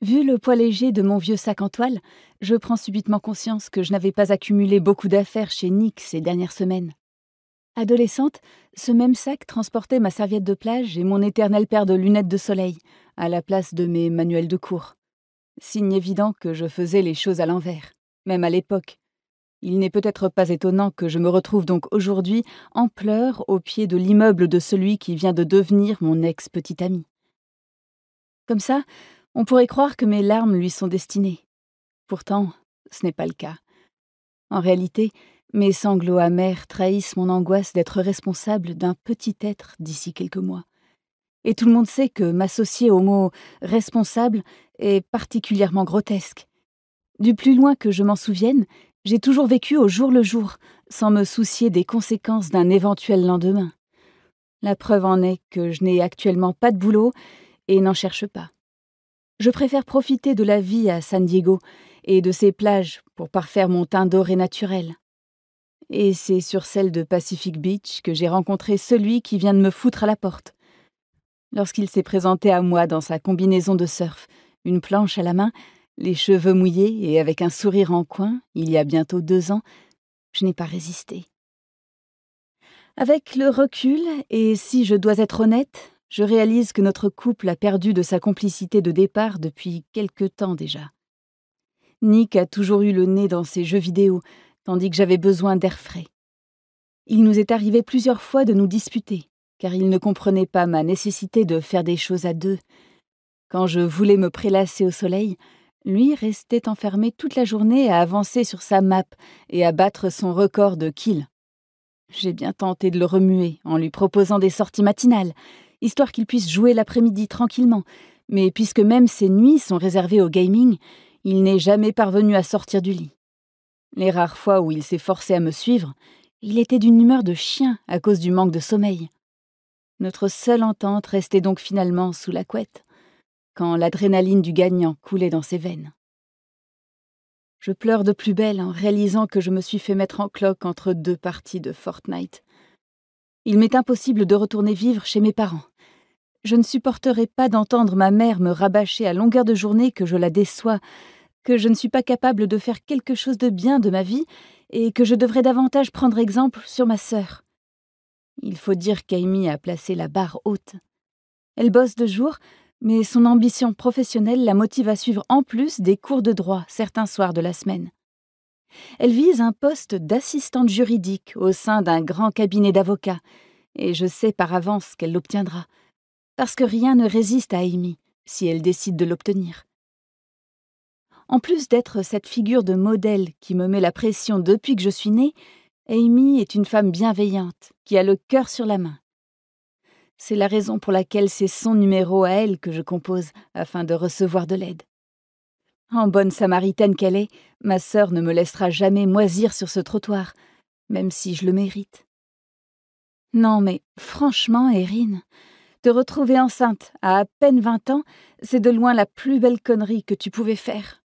Vu le poids léger de mon vieux sac en toile, je prends subitement conscience que je n'avais pas accumulé beaucoup d'affaires chez Nick ces dernières semaines. Adolescente, ce même sac transportait ma serviette de plage et mon éternelle paire de lunettes de soleil, à la place de mes manuels de cours. Signe évident que je faisais les choses à l'envers, même à l'époque. Il n'est peut-être pas étonnant que je me retrouve donc aujourd'hui en pleurs au pied de l'immeuble de celui qui vient de devenir mon ex-petit ami. Comme ça, on pourrait croire que mes larmes lui sont destinées. Pourtant, ce n'est pas le cas. En réalité, mes sanglots amers trahissent mon angoisse d'être responsable d'un petit être d'ici quelques mois. Et tout le monde sait que m'associer au mot « responsable » est particulièrement grotesque. Du plus loin que je m'en souvienne, j'ai toujours vécu au jour le jour, sans me soucier des conséquences d'un éventuel lendemain. La preuve en est que je n'ai actuellement pas de boulot et n'en cherche pas. Je préfère profiter de la vie à San Diego et de ses plages pour parfaire mon teint doré naturel. Et c'est sur celle de Pacific Beach que j'ai rencontré celui qui vient de me foutre à la porte. Lorsqu'il s'est présenté à moi dans sa combinaison de surf, une planche à la main, les cheveux mouillés et avec un sourire en coin, il y a bientôt 2 ans, je n'ai pas résisté. Avec le recul, et si je dois être honnête, je réalise que notre couple a perdu de sa complicité de départ depuis quelque temps déjà. Nick a toujours eu le nez dans ses jeux vidéo, tandis que j'avais besoin d'air frais. Il nous est arrivé plusieurs fois de nous disputer, car il ne comprenait pas ma nécessité de faire des choses à deux. Quand je voulais me prélasser au soleil, lui restait enfermé toute la journée à avancer sur sa map et à battre son record de kills. J'ai bien tenté de le remuer en lui proposant des sorties matinales, histoire qu'il puisse jouer l'après-midi tranquillement, mais puisque même ses nuits sont réservées au gaming, il n'est jamais parvenu à sortir du lit. Les rares fois où il s'est forcé à me suivre, il était d'une humeur de chien à cause du manque de sommeil. Notre seule entente restait donc finalement sous la couette, quand l'adrénaline du gagnant coulait dans ses veines. Je pleure de plus belle en réalisant que je me suis fait mettre en cloque entre 2 parties de Fortnite. Il m'est impossible de retourner vivre chez mes parents. Je ne supporterai pas d'entendre ma mère me rabâcher à longueur de journée que je la déçois, que je ne suis pas capable de faire quelque chose de bien de ma vie et que je devrais davantage prendre exemple sur ma sœur. Il faut dire qu'Amy a placé la barre haute. Elle bosse de jour, mais son ambition professionnelle la motive à suivre en plus des cours de droit certains soirs de la semaine. Elle vise un poste d'assistante juridique au sein d'un grand cabinet d'avocats, et je sais par avance qu'elle l'obtiendra, parce que rien ne résiste à Amy si elle décide de l'obtenir. En plus d'être cette figure de modèle qui me met la pression depuis que je suis née, Amy est une femme bienveillante qui a le cœur sur la main. C'est la raison pour laquelle c'est son numéro à elle que je compose afin de recevoir de l'aide. En bonne samaritaine qu'elle est, ma sœur ne me laissera jamais moisir sur ce trottoir, même si je le mérite. Non mais franchement, Erin, te retrouver enceinte à peine 20 ans, c'est de loin la plus belle connerie que tu pouvais faire.